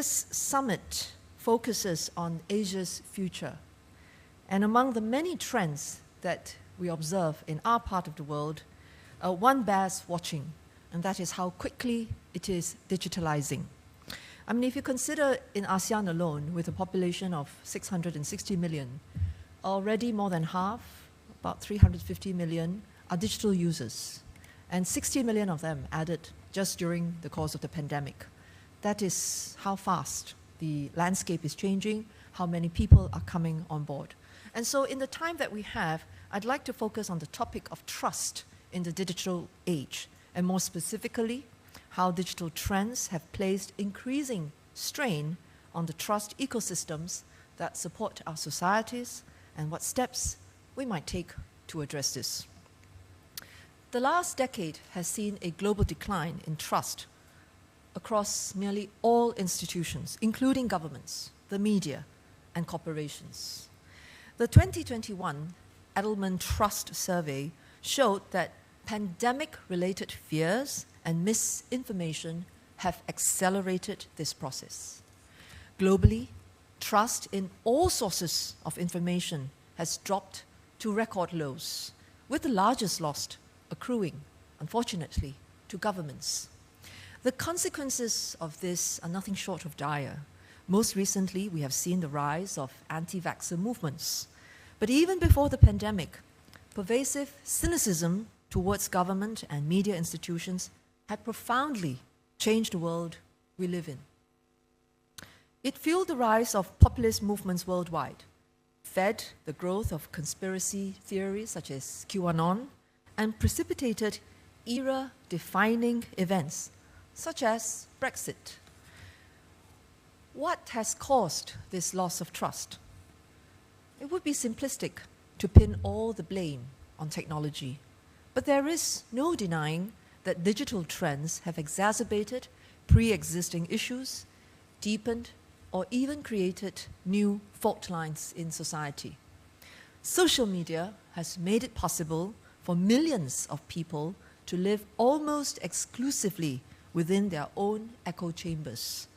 This summit focuses on Asia's future. And among the many trends that we observe in our part of the world, one bears watching, and that is how quickly it is digitalizing. I mean, if you consider in ASEAN alone, with a population of 660 million, already more than half, about 350 million, are digital users, and 60 million of them added just during the course of the pandemic. That is how fast the landscape is changing, how many people are coming on board. And so in the time that we have, I'd like to focus on the topic of trust in the digital age, and more specifically, how digital trends have placed increasing strain on the trust ecosystems that support our societies, and what steps we might take to address this. The last decade has seen a global decline in trust across nearly all institutions, including governments, the media, and corporations. The 2021 Edelman Trust Survey showed that pandemic-related fears and misinformation have accelerated this process. Globally, trust in all sources of information has dropped to record lows, with the largest loss accruing, unfortunately, to governments. The consequences of this are nothing short of dire. Most recently, we have seen the rise of anti-vaxxer movements. But even before the pandemic, pervasive cynicism towards government and media institutions had profoundly changed the world we live in. It fueled the rise of populist movements worldwide, fed the growth of conspiracy theories such as QAnon, and precipitated era-defining events such as Brexit. What has caused this loss of trust? It would be simplistic to pin all the blame on technology, but there is no denying that digital trends have exacerbated pre-existing issues, deepened, or even created new fault lines in society. Social media has made it possible for millions of people to live almost exclusively within their own echo chambers.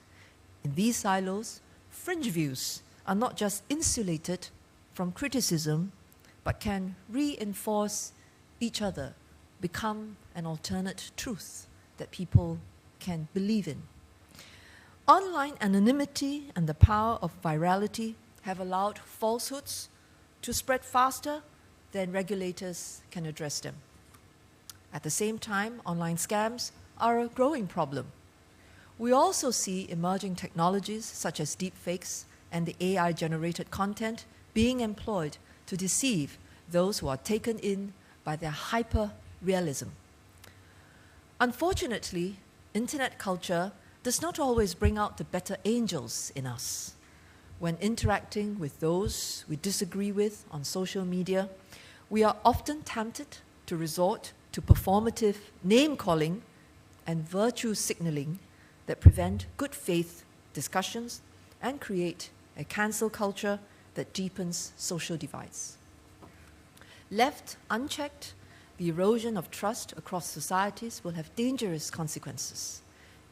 In these silos, fringe views are not just insulated from criticism, but can reinforce each other, become an alternate truth that people can believe in. Online anonymity and the power of virality have allowed falsehoods to spread faster than regulators can address them. At the same time, online scams are a growing problem. We also see emerging technologies such as deepfakes and the AI-generated content being employed to deceive those who are taken in by their hyper-realism. Unfortunately, internet culture does not always bring out the better angels in us. When interacting with those we disagree with on social media, we are often tempted to resort to performative name-calling and virtue signaling that prevent good faith discussions and create a cancel culture that deepens social divides. Left unchecked, the erosion of trust across societies will have dangerous consequences.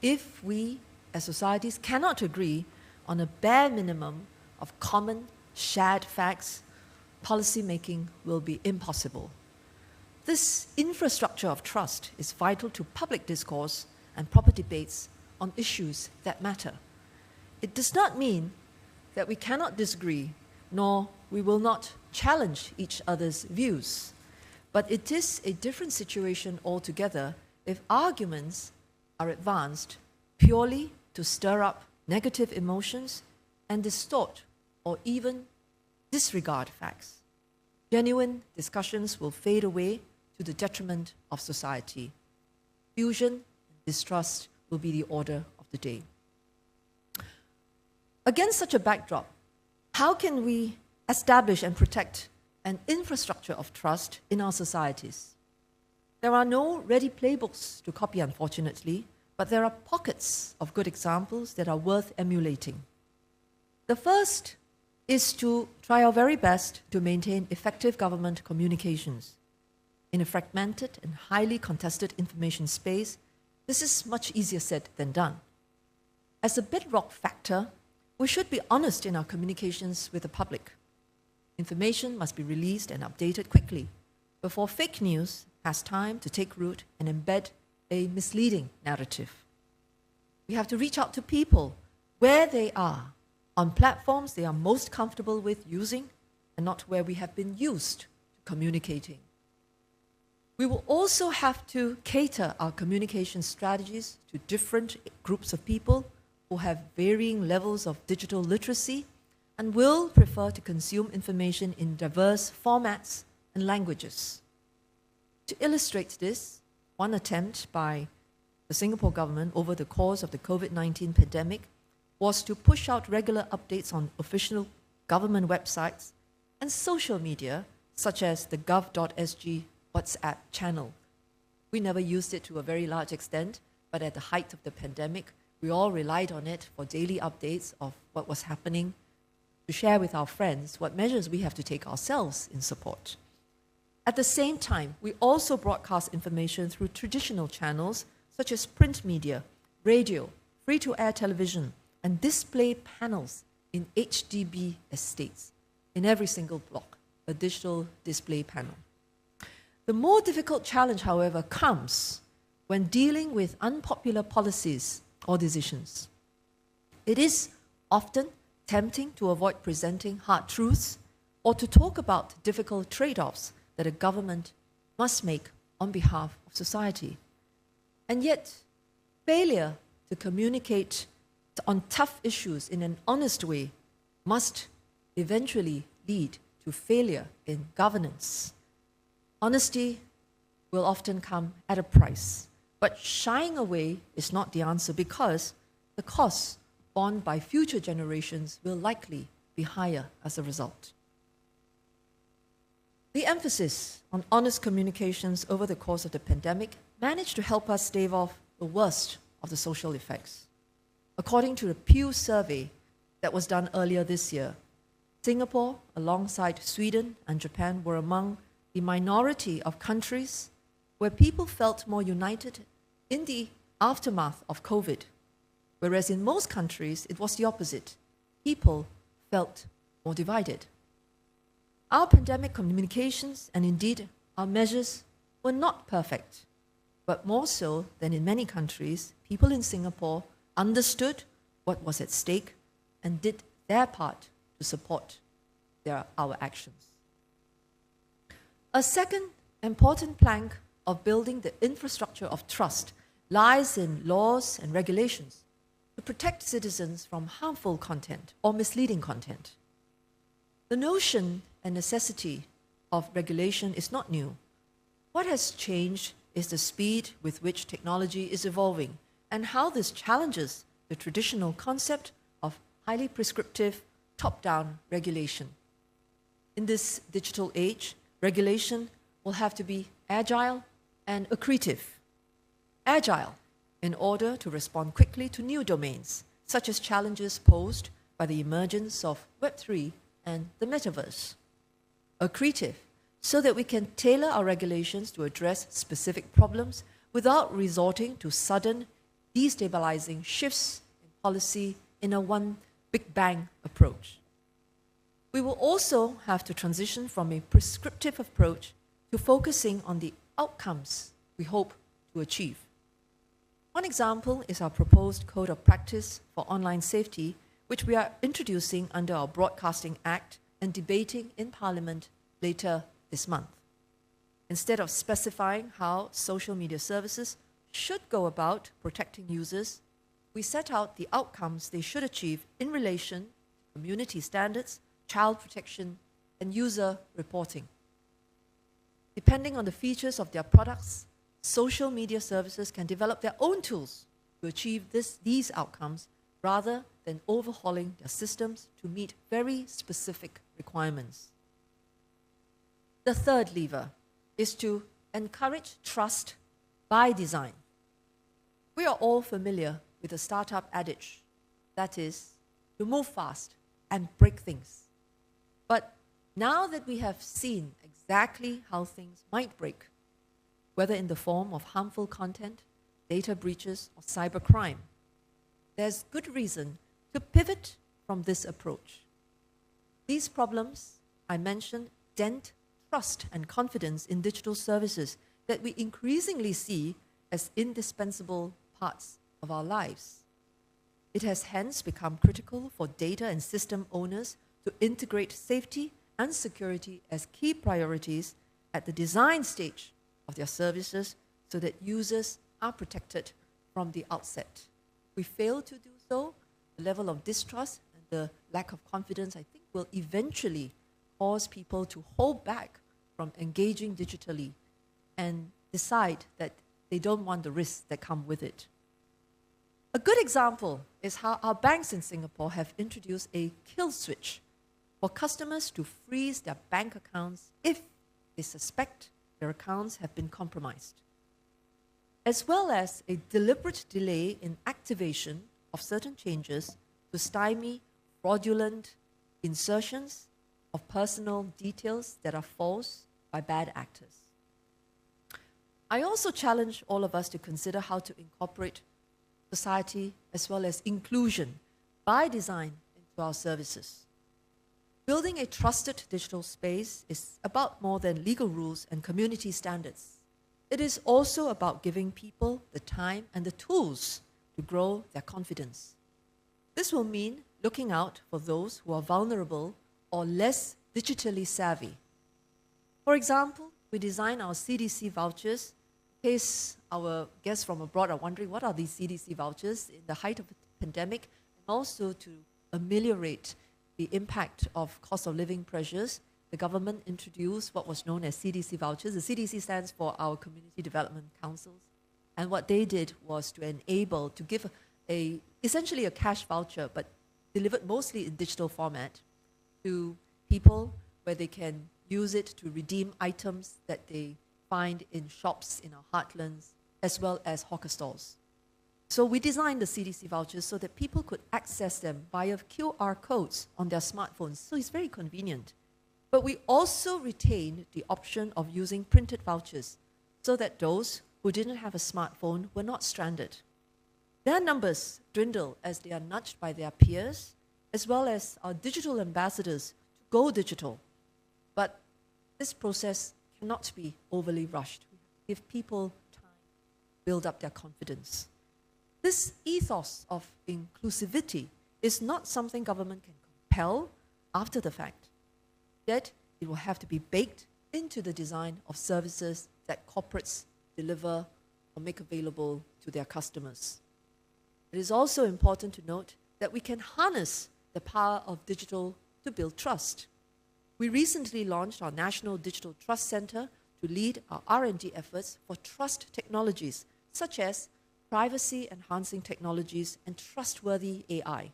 If we, as societies, cannot agree on a bare minimum of common, shared facts, policymaking will be impossible. This infrastructure of trust is vital to public discourse and proper debates on issues that matter. It does not mean that we cannot disagree, nor we will not challenge each other's views. But it is a different situation altogether if arguments are advanced purely to stir up negative emotions and distort or even disregard facts. Genuine discussions will fade away to the detriment of society. Fusion and distrust will be the order of the day. Against such a backdrop, how can we establish and protect an infrastructure of trust in our societies? There are no ready playbooks to copy, unfortunately, but there are pockets of good examples that are worth emulating. The first is to try our very best to maintain effective government communications. In a fragmented and highly contested information space, this is much easier said than done. as a bedrock factor, we should be honest in our communications with the public. Information must be released and updated quickly before fake news has time to take root and embed a misleading narrative. We have to reach out to people where they are, on platforms they are most comfortable with using, and not where we have been used to communicating. We will also have to cater our communication strategies to different groups of people who have varying levels of digital literacy and will prefer to consume information in diverse formats and languages. To illustrate this, one attempt by the Singapore government over the course of the COVID-19 pandemic was to push out regular updates on official government websites and social media, such as the gov.sg WhatsApp channel. We never used it to a very large extent, but at the height of the pandemic, we all relied on it for daily updates of what was happening, to share with our friends what measures we have to take ourselves in support. At the same time, we also broadcast information through traditional channels such as print media, radio, free-to-air television, and display panels in HDB estates. In every single block, a digital display panel. The more difficult challenge, however, comes when dealing with unpopular policies or decisions. It is often tempting to avoid presenting hard truths or to talk about difficult trade-offs that a government must make on behalf of society. And yet, failure to communicate on tough issues in an honest way must eventually lead to failure in governance. Honesty will often come at a price, but shying away is not the answer because the costs borne by future generations will likely be higher as a result. The emphasis on honest communications over the course of the pandemic managed to help us stave off the worst of the social effects. According to the Pew survey that was done earlier this year, Singapore, alongside Sweden and Japan, were among the minority of countries where people felt more united in the aftermath of COVID, whereas in most countries it was the opposite. People felt more divided. Our pandemic communications, and indeed our measures, were not perfect, but more so than in many countries, people in Singapore understood what was at stake and did their part to support our actions. A second important plank of building the infrastructure of trust lies in laws and regulations to protect citizens from harmful content or misleading content. The notion and necessity of regulation is not new. What has changed is the speed with which technology is evolving and how this challenges the traditional concept of highly prescriptive top-down regulation. In this digital age, regulation will have to be agile and accretive. Agile in order to respond quickly to new domains, such as challenges posed by the emergence of Web3 and the metaverse. Accretive, so that we can tailor our regulations to address specific problems without resorting to sudden, destabilizing shifts in policy in a one big bang approach. We will also have to transition from a prescriptive approach to focusing on the outcomes we hope to achieve. One example is our proposed Code of Practice for Online Safety, which we are introducing under our Broadcasting Act and debating in Parliament later this month. Instead of specifying how social media services should go about protecting users, we set out the outcomes they should achieve in relation to community standards, child protection, and user reporting. Depending on the features of their products, social media services can develop their own tools to achieve these outcomes rather than overhauling their systems to meet very specific requirements. The third lever is to encourage trust by design. We are all familiar with the startup adage, that is, to move fast and break things. But now that we have seen exactly how things might break, whether in the form of harmful content, data breaches, or cybercrime, there's good reason to pivot from this approach. These problems I mentioned dent trust and confidence in digital services that we increasingly see as indispensable parts of our lives. It has hence become critical for data and system owners to integrate safety and security as key priorities at the design stage of their services so that users are protected from the outset. If we fail to do so, the level of distrust and the lack of confidence, I think, will eventually cause people to hold back from engaging digitally and decide that they don't want the risks that come with it. A good example is how our banks in Singapore have introduced a kill switch for customers to freeze their bank accounts if they suspect their accounts have been compromised, as well as a deliberate delay in activation of certain changes to stymie fraudulent insertions of personal details that are false by bad actors. I also challenge all of us to consider how to incorporate society as well as inclusion by design into our services. Building a trusted digital space is about more than legal rules and community standards. It is also about giving people the time and the tools to grow their confidence. This will mean looking out for those who are vulnerable or less digitally savvy. For example, we design our CDC vouchers in case our guests from abroad are wondering what are these CDC vouchers in the height of the pandemic, and also to ameliorate the impact of cost of living pressures. The government introduced what was known as CDC vouchers. The CDC stands for our Community Development Councils. And what they did was to enable, to give essentially a cash voucher, but delivered mostly in digital format to people where they can use it to redeem items that they find in shops in our heartlands, as well as hawker stalls. So we designed the CDC vouchers so that people could access them via QR codes on their smartphones. So it's very convenient. But we also retained the option of using printed vouchers so that those who didn't have a smartphone were not stranded. Their numbers dwindle as they are nudged by their peers, as well as our digital ambassadors to go digital. But this process cannot be overly rushed. We have to give people time to build up their confidence. This ethos of inclusivity is not something government can compel after the fact. Yet, it will have to be baked into the design of services that corporates deliver or make available to their customers. It is also important to note that we can harness the power of digital to build trust. We recently launched our National Digital Trust Center to lead our R&D efforts for trust technologies, such as privacy-enhancing technologies and trustworthy AI.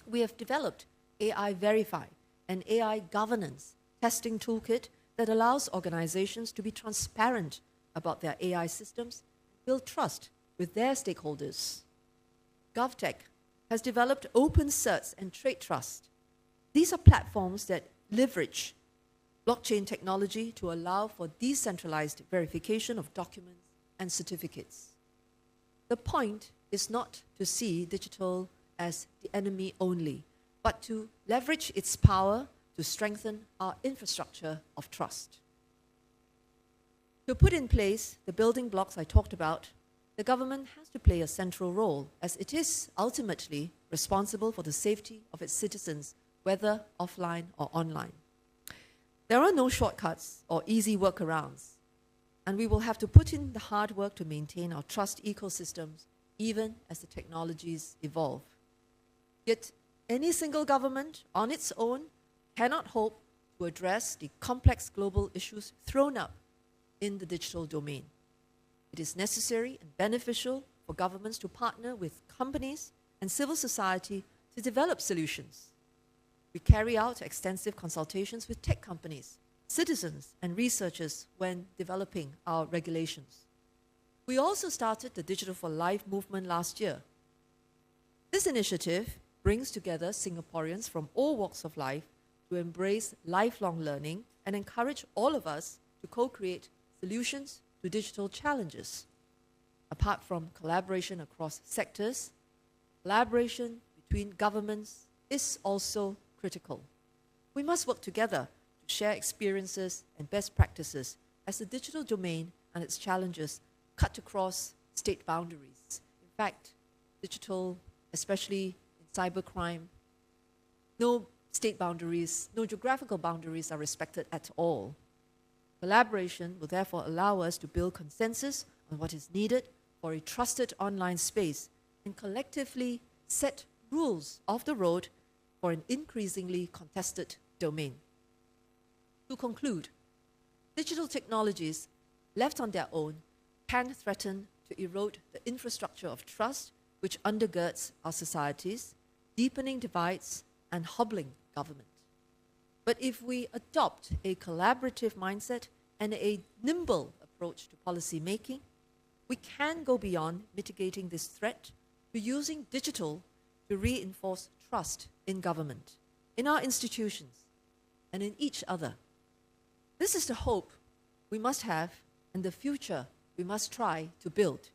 We have developed AI Verify, an AI governance testing toolkit that allows organizations to be transparent about their AI systems and build trust with their stakeholders. GovTech has developed Open Certs and Trade Trust. These are platforms that leverage blockchain technology to allow for decentralized verification of documents and certificates. The point is not to see digital as the enemy only, but to leverage its power to strengthen our infrastructure of trust. To put in place the building blocks I talked about, the government has to play a central role, as it is ultimately responsible for the safety of its citizens, whether offline or online. There are no shortcuts or easy workarounds, and we will have to put in the hard work to maintain our trust ecosystems, even as the technologies evolve. Yet, any single government on its own cannot hope to address the complex global issues thrown up in the digital domain. It is necessary and beneficial for governments to partner with companies and civil society to develop solutions. We carry out extensive consultations with tech companies, citizens, and researchers when developing our regulations. We also started the Digital for Life movement last year. This initiative brings together Singaporeans from all walks of life to embrace lifelong learning and encourage all of us to co-create solutions to digital challenges. Apart from collaboration across sectors, Collaboration between governments is also critical. We must work together to share experiences and best practices as the digital domain and its challenges cut across state boundaries. In fact, digital, especially in cybercrime, no state boundaries, no geographical boundaries are respected at all. Collaboration will therefore allow us to build consensus on what is needed for a trusted online space and collectively set rules of the road for an increasingly contested domain. To conclude, digital technologies left on their own can threaten to erode the infrastructure of trust which undergirds our societies, deepening divides and hobbling government. But if we adopt a collaborative mindset and a nimble approach to policy making, we can go beyond mitigating this threat to using digital to reinforce trust in government, in our institutions, and in each other. This is the hope we must have and the future we must try to build.